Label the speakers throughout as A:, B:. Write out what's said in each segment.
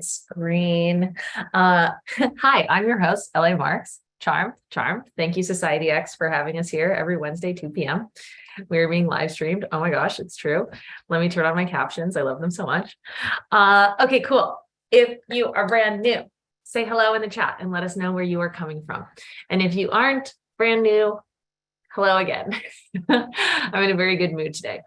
A: screen. Hi, I'm your host, LA Marks. Charmed. Thank you, SocietyX, for having us here every Wednesday, 2 p.m. We're being live streamed. Oh my gosh, it's true. Let me turn on my captions. I love them so much. Okay, cool. If you are brand new, say hello in the chat and let us know where you are coming from. And if you aren't brand new, hello again. I'm in a very good mood today.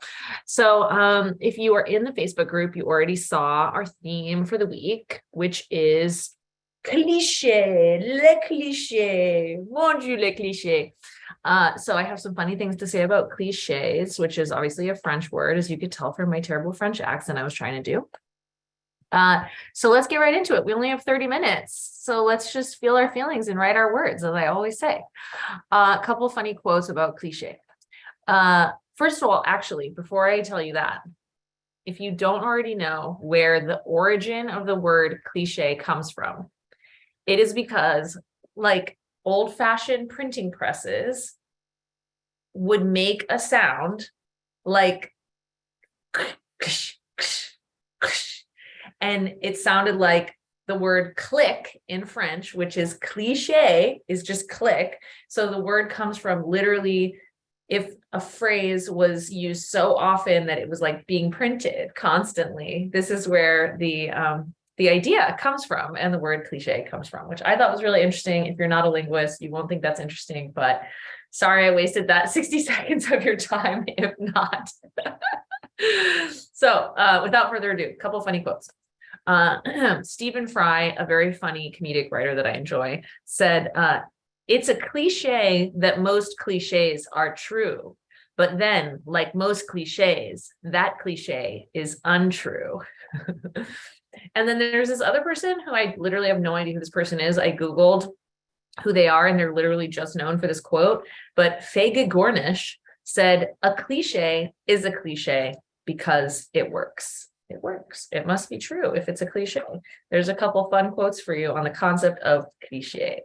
A: So if you are in the Facebook group, you already saw our theme for the week, which is cliché, le cliché, mon Dieu, le cliché. So I have some funny things to say about clichés, which is obviously a French word, as you could tell from my terrible French accent I was trying to do. So let's get right into it. We only have 30 minutes. So let's just feel our feelings and write our words, as I always say. A couple funny quotes about cliché. First of all, actually, before I tell you that, if you don't already know where the origin of the word cliché comes from, it is because like old-fashioned printing presses would make a sound like and it sounded like the word click in French, which is cliché, is just click. So the word comes from literally if a phrase was used so often that it was like being printed constantly. This is where the idea comes from, and the word cliché comes from, which I thought was really interesting. If you're not a linguist, you won't think that's interesting, but sorry I wasted that 60 seconds of your time, if not. So without further ado, a couple funny quotes. Stephen Fry, a very funny comedic writer that I enjoy, said, it's a cliche that most cliches are true, but then, like most cliches, that cliche is untrue. And then there's this other person who I literally have no idea who this person is. I Googled who they are, and they're literally just known for this quote. But Fege Gornish said, a cliche is a cliche because it works. It works. It must be true if it's a cliche. There's a couple fun quotes for you on the concept of cliche.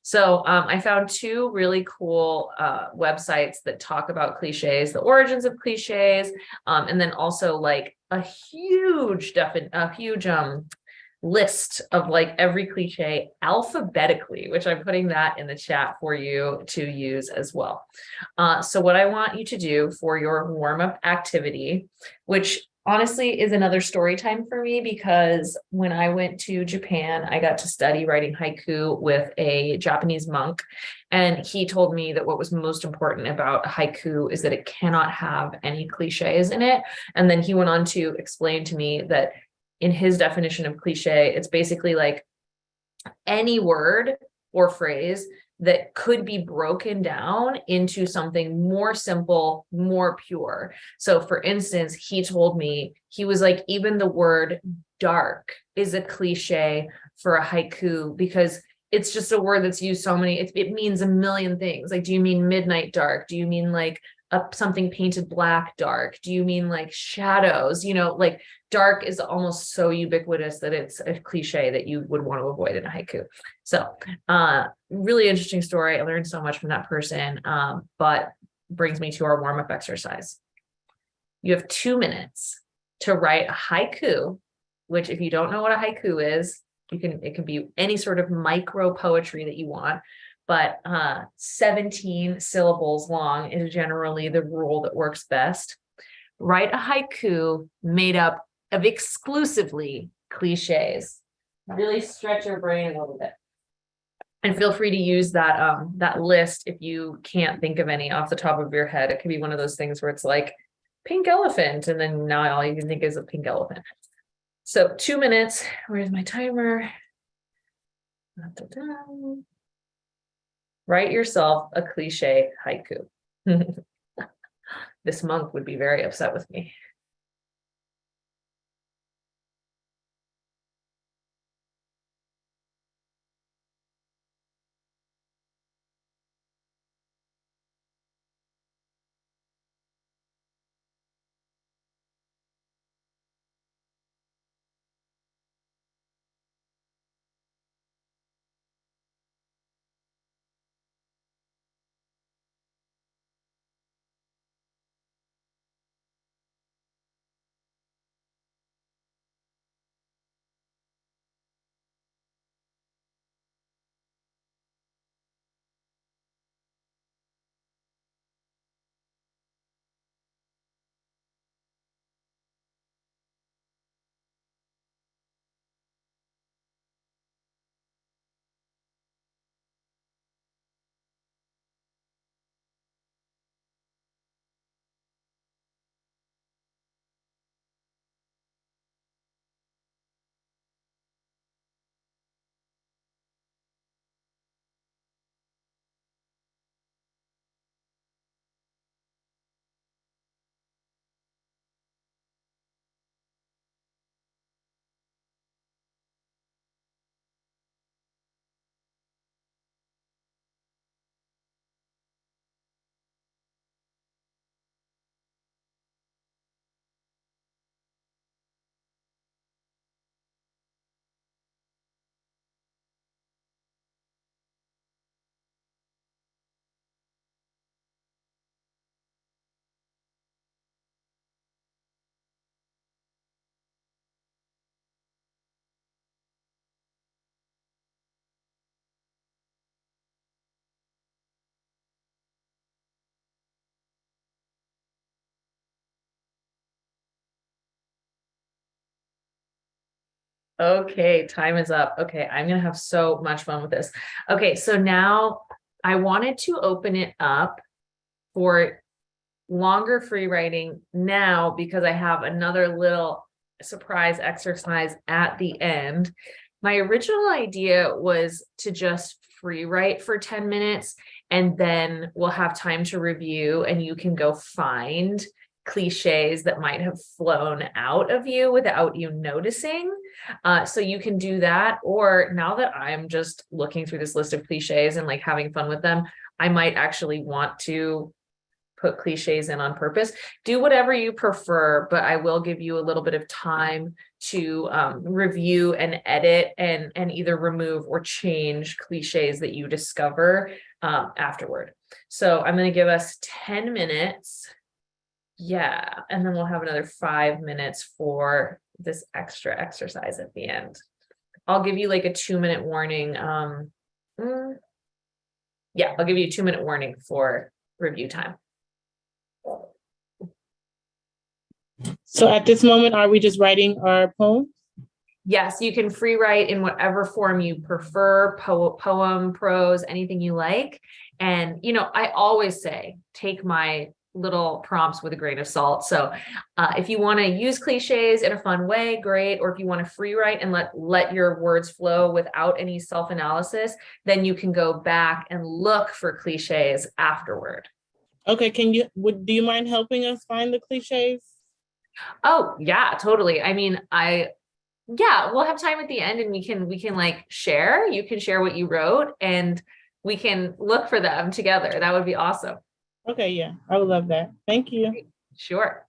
A: So I found two really cool websites that talk about cliches, the origins of cliches, and then also like a huge list of like every cliche alphabetically, which I'm putting that in the chat for you to use as well. So what I want you to do for your warm-up activity, which honestly is another story time for me, because when I went to Japan, I got to study writing haiku with a Japanese monk. And he told me that what was most important about haiku is that it cannot have any cliches in it. And then he went on to explain to me that in his definition of cliche, it's basically like any word or phrase that could be broken down into something more simple, more pure. So for instance, he told me, he was like, even the word dark is a cliche for a haiku because it's just a word that's used so many, it means a million things. Like, do you mean midnight dark? Do you mean like something painted black dark? Do you mean like shadows? You know, like dark is almost so ubiquitous that it's a cliche that you would want to avoid in a haiku. So really interesting story. I learned so much from that person, but brings me to our warm-up exercise. You have 2 minutes to write a haiku, which if you don't know what a haiku is, it can be any sort of micro poetry that you want, but 17 syllables long is generally the rule that works best. Write a haiku made up of exclusively cliches. Really stretch your brain a little bit. And feel free to use that that list if you can't think of any off the top of your head. It could be one of those things where it's like pink elephant, and then now all you can think is a pink elephant. So 2 minutes. Where's my timer? Write yourself a cliche haiku. This monk would be very upset with me. Okay, time is up. Okay, I'm gonna have so much fun with this. Okay, so now I wanted to open it up for longer free writing now because I have another little surprise exercise at the end. My original idea was to just free write for 10 minutes and then we'll have time to review and you can go find cliches that might have flown out of you without you noticing. So you can do that. Or now that I'm just looking through this list of cliches and like having fun with them, I might actually want to put cliches in on purpose. Do whatever you prefer, but I will give you a little bit of time to review and edit and either remove or change cliches that you discover afterward. So I'm going to give us 10 minutes. Yeah. And then we'll have another 5 minutes for this extra exercise at the end. I'll give you like a 2-minute warning. Yeah, I'll give you a 2-minute warning for review time.
B: So at this moment, are we just writing our poem?
A: Yes, you can free write in whatever form you prefer, poem, prose, anything you like. And, I always say, take my little prompts with a grain of salt. So if you want to use cliches in a fun way, great. Or if you want to free write and let your words flow without any self-analysis, then you can go back and look for cliches afterward.
B: Okay, do you mind helping us find the cliches?
A: Oh, yeah, totally. I mean, yeah, we'll have time at the end and we can like share. You can share what you wrote and we can look for them together. That would be awesome.
B: Okay, yeah, I would love that. Thank you.
A: Sure.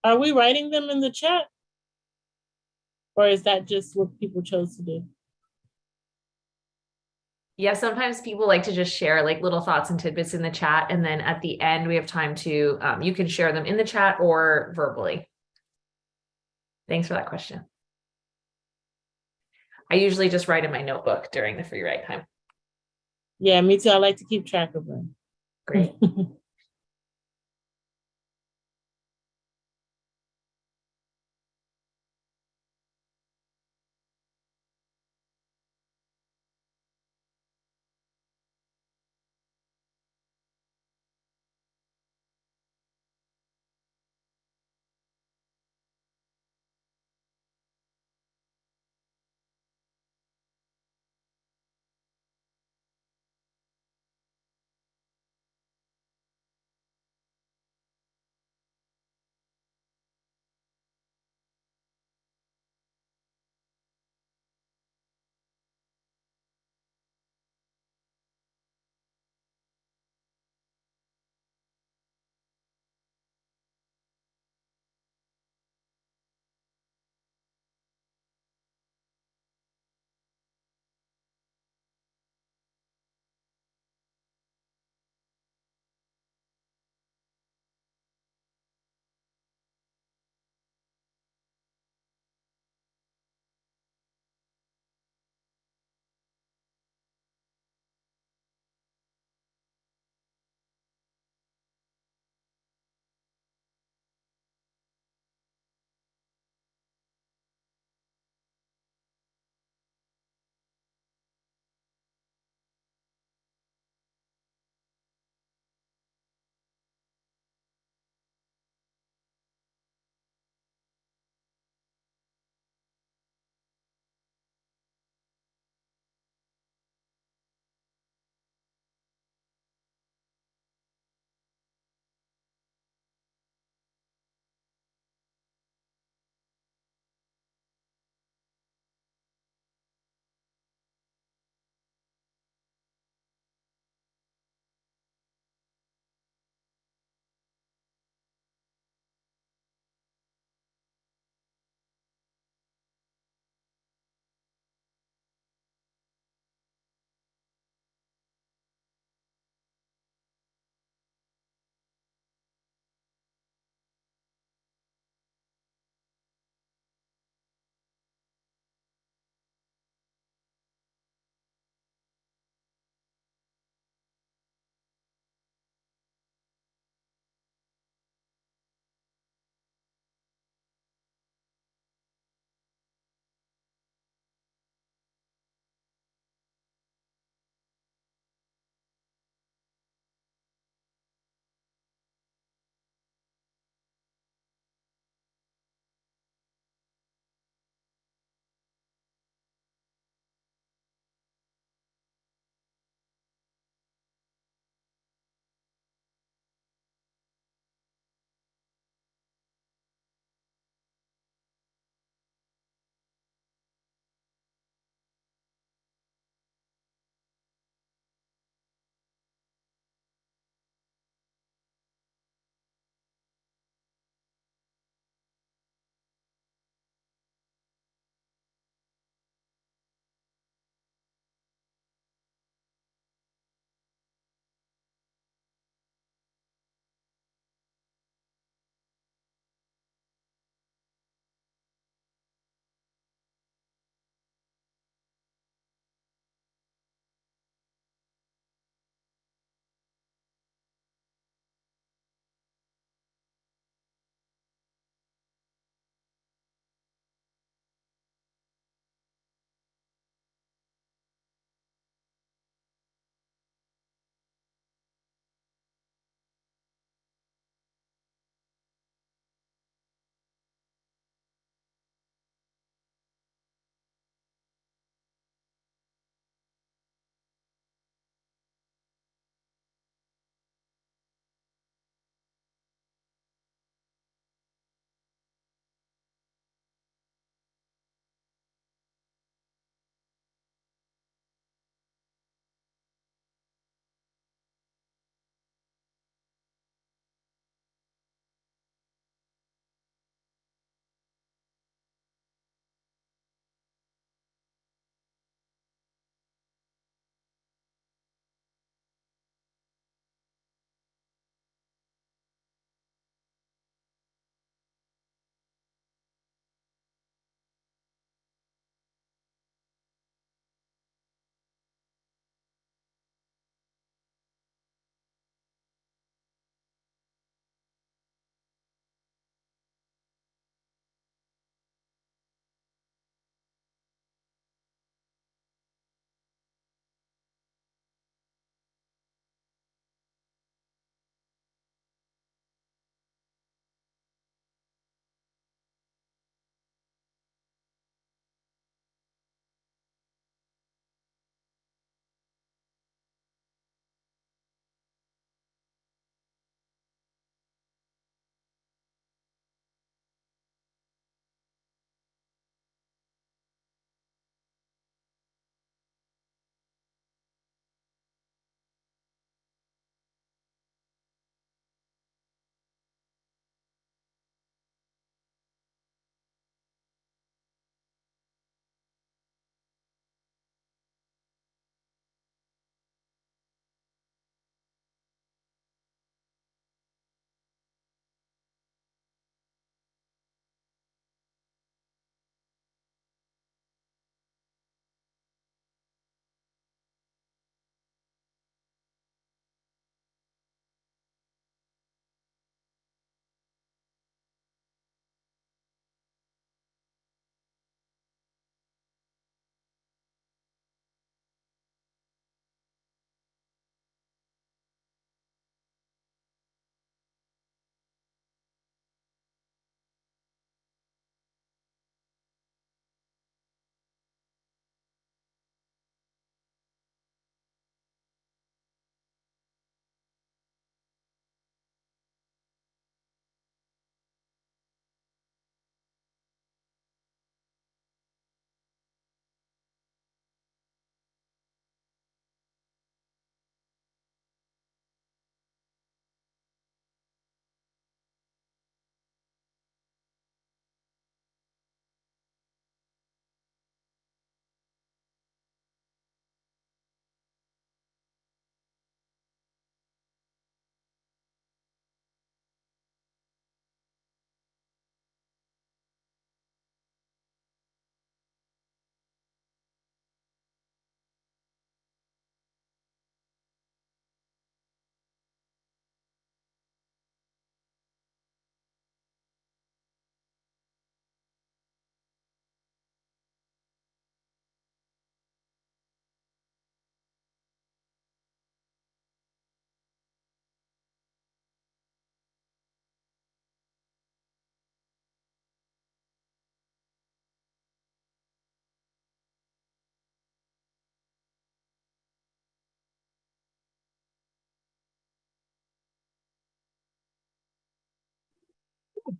B: Are we writing them in the chat? Or is that just what people chose to do?
A: Yeah, sometimes people like to just share like little thoughts and tidbits in the chat. And then at the end, we have time to, you can share them in the chat or verbally. Thanks for that question. I usually just write in my notebook during the free write time.
B: Yeah, me too. I like to keep track of them.
A: Great.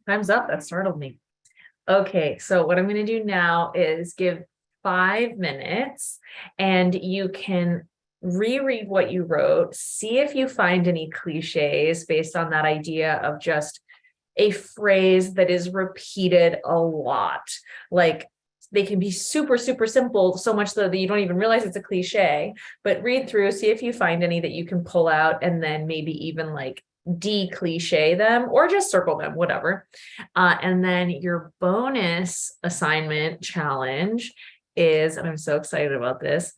A: Time's up. That startled me. Okay, so what I'm going to do now is give 5 minutes and you can reread what you wrote, see if you find any cliches based on that idea of just a phrase that is repeated a lot. Like they can be super, super simple, so much so that you don't even realize it's a cliche, but read through, see if you find any that you can pull out and then maybe even like de-cliche them or just circle them, whatever. And then your bonus assignment challenge is, and I'm so excited about this,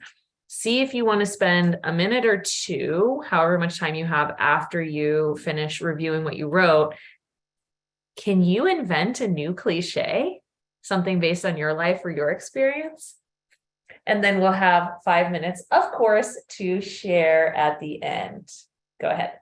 A: see if you want to spend a minute or two, however much time you have after you finish reviewing what you wrote. Can you invent a new cliche, something based on your life or your experience? And then we'll have 5 minutes, of course, to share at the end. Go ahead.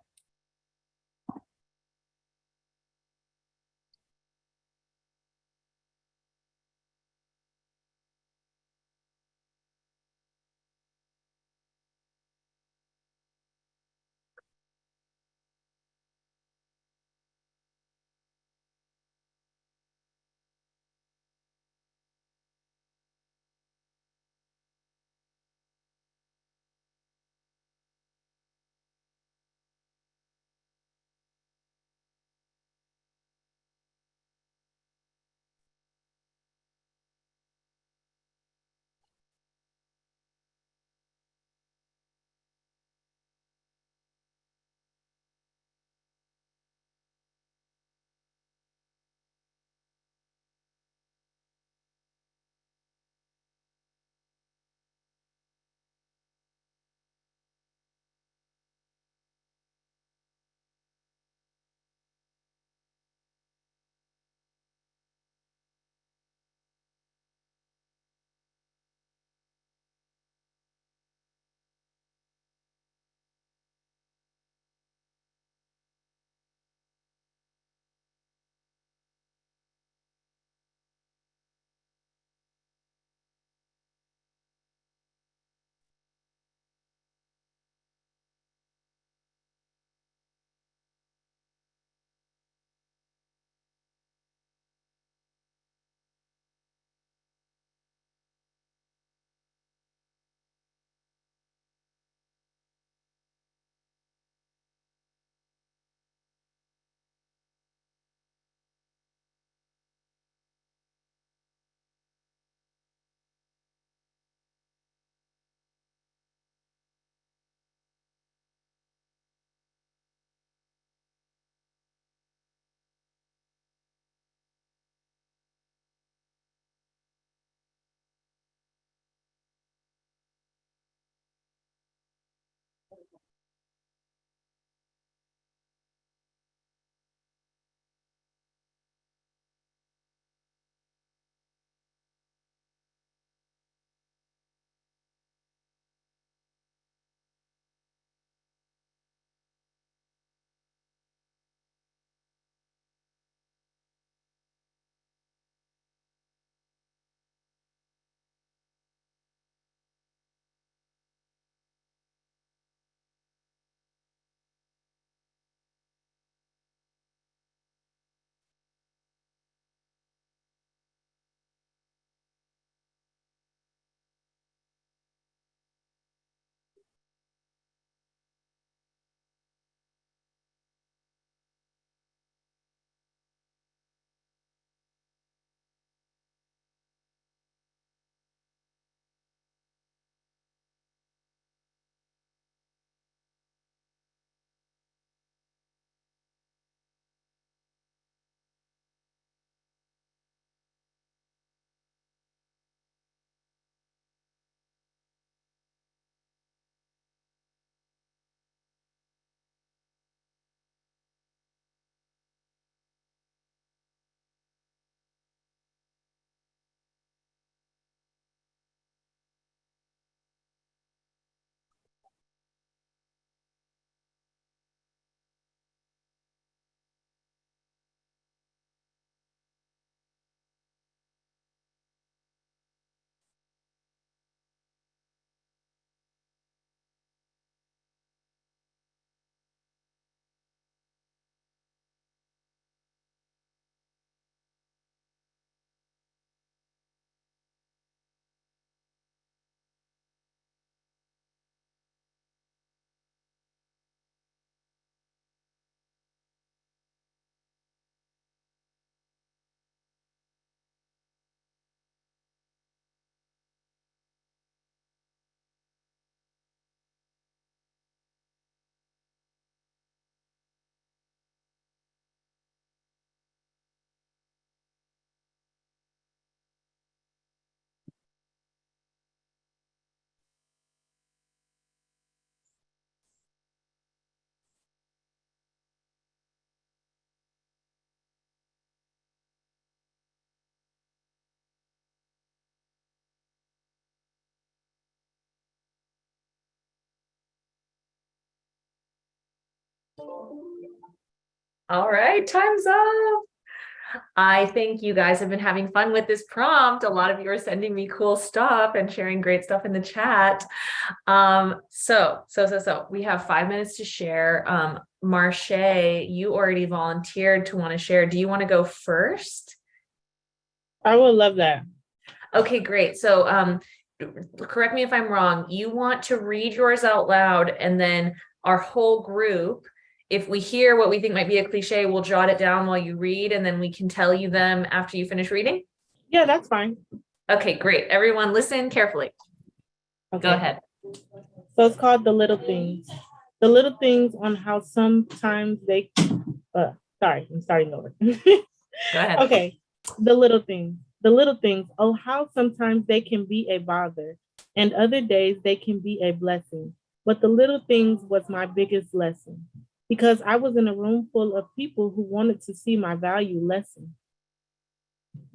A: All right, time's up. I think you guys have been having fun with this prompt. A lot of you are sending me cool stuff and sharing great stuff in the chat. So we have 5 minutes to share. Marche, you already volunteered to want to share. Do you want to go first?
B: I would love that.
A: Okay, great. So correct me if I'm wrong. You want to read yours out loud, and then our whole group, if we hear what we think might be a cliche, we'll jot it down while you read, and then we can tell you them after you finish reading.
B: Yeah, that's fine.
A: Okay, great. Everyone listen carefully.
B: Okay.
A: Go ahead.
B: So it's called The Little Things. The little things on how sometimes they, sorry, I'm starting over.
A: Go ahead.
B: Okay, the little things. The little things, oh, how sometimes they can be a bother, and other days they can be a blessing. But the little things was my biggest lesson, because I was in a room full of people who wanted to see my value lessen.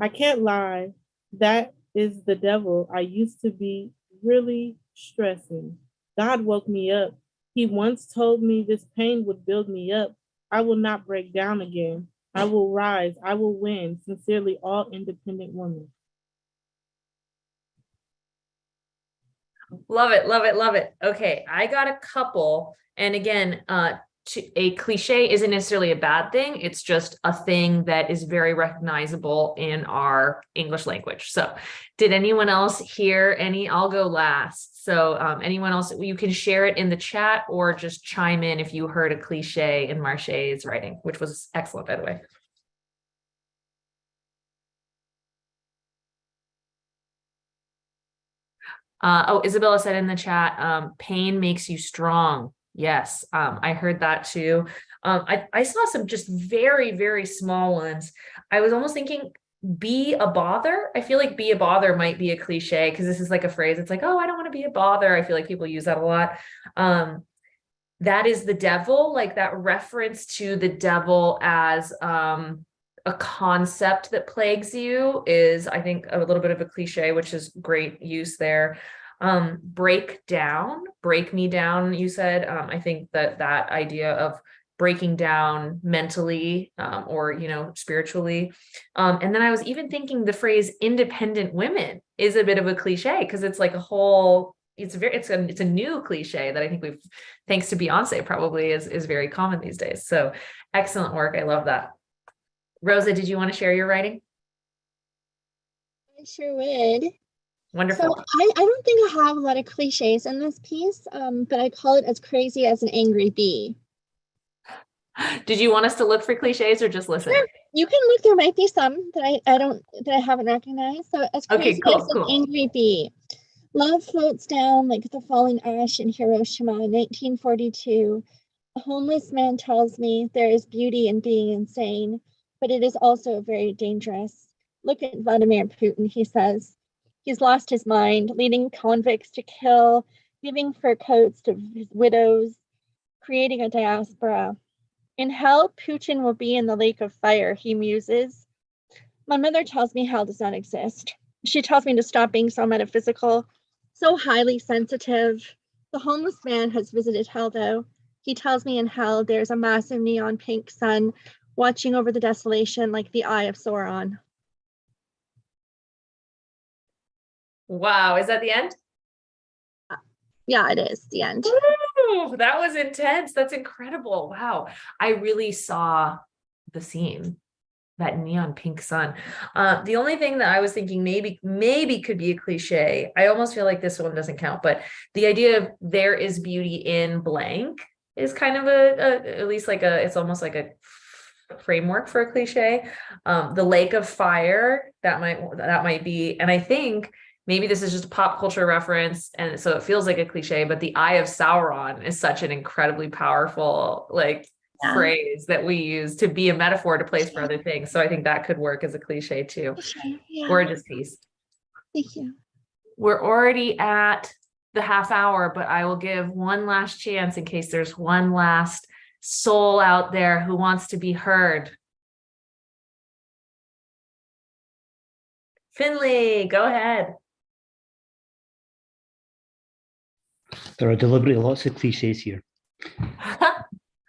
B: I can't lie, that is the devil. I used to be really stressing. God woke me up. He once told me this pain would build me up. I will not break down again. I will rise. I will win. Sincerely, all independent women.
A: Love it, love it, love it. Okay, I got a couple. And again, a cliche isn't necessarily a bad thing. It's just a thing that is very recognizable in our English language. So did anyone else hear any? I'll go last. So anyone else, you can share it in the chat or just chime in if you heard a cliche in Marche's writing, which was excellent, by the way. Isabella said in the chat, pain makes you strong. Yes, I heard that too. I saw some just very, very small ones. I was almost thinking be a bother. I feel like be a bother might be a cliche because this is like a phrase. It's like, oh, I don't want to be a bother. I feel like people use that a lot. That is the devil, like that reference to the devil as a concept that plagues you is, I think, a little bit of a cliche, which is great use there. Break down, break me down, you said. I think that idea of breaking down mentally or, spiritually. And then I was even thinking the phrase independent women is a bit of a cliche because it's like a whole, it's a new cliche that I think we've, thanks to Beyonce, probably is very common these days. So excellent work. I love that. Rosa, did you want to share your writing?
C: I sure would.
A: Wonderful.
C: So I don't think I have a lot of cliches in this piece, but I call it as crazy as an angry bee.
A: Did you want us to look for cliches or just listen?
C: Sure. You can look. There might be some that I haven't recognized. So as crazy as an angry bee. Love floats down like the falling ash in Hiroshima, 1942. A homeless man tells me there is beauty in being insane, but it is also very dangerous. Look at Vladimir Putin, he says. He's lost his mind, leading convicts to kill, giving fur coats to his widows, creating a diaspora. In hell, Putin will be in the lake of fire, he muses. My mother tells me hell does not exist. She tells me to stop being so metaphysical, so highly sensitive. The homeless man has visited hell, though. He tells me in hell there's a massive neon pink sun watching over the desolation like the eye of Sauron.
A: Wow, is that the end?
C: Yeah, it is the end.
A: Ooh, that was intense. That's incredible. Wow. I really saw the scene, that neon pink sun. The only thing that I was thinking maybe could be a cliche. I almost feel like this one doesn't count, but the idea of there is beauty in blank is kind of at least like it's almost like a framework for a cliche. The lake of fire, that might be, and I think maybe this is just a pop culture reference, and so it feels like a cliche, but the eye of Sauron is such an incredibly powerful phrase that we use to be a metaphor to place for other things. So I think that could work as a cliche too.
C: Yeah.
A: Gorgeous piece.
C: Thank you.
A: We're already at the half hour, but I will give one last chance in case there's one last soul out there who wants to be heard. Finley, go ahead.
D: There are deliberately lots of cliches here.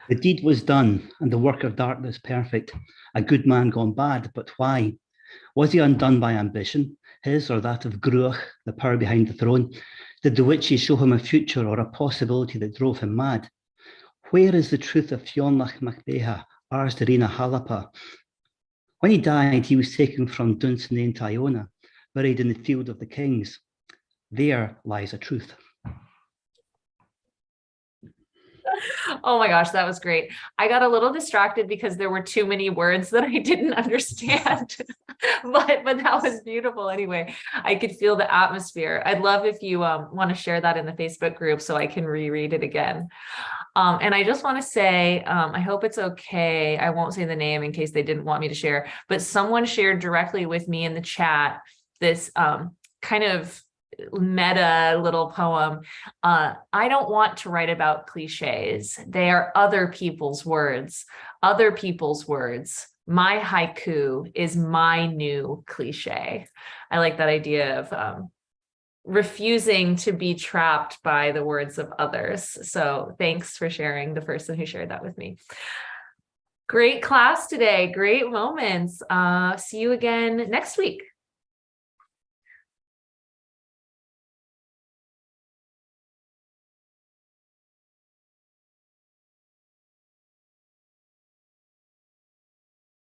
D: The deed was done, and the work of darkness perfect. A good man gone bad, but why? Was he undone by ambition, his or that of Gruach, the power behind the throne? Did the witches show him a future or a possibility that drove him mad? Where is the truth of Fionlach Macbeha, Ars Darina Halapa? When he died, he was taken from Dunsinane to Iona, buried in the field of the kings. There lies a truth.
A: Oh my gosh, that was great. I got a little distracted because there were too many words that I didn't understand, but that was beautiful anyway. I could feel the atmosphere. I'd love if you want to share that in the Facebook group so I can reread it again. And I just want to say, I hope it's okay. I won't say the name in case they didn't want me to share, but someone shared directly with me in the chat this kind of meta little poem. I don't want to write about cliches. They are other people's words, other people's words. My haiku is my new cliche. I like that idea of refusing to be trapped by the words of others. So thanks for sharing, the person who shared that with me. Great class today. Great moments. See you again next week.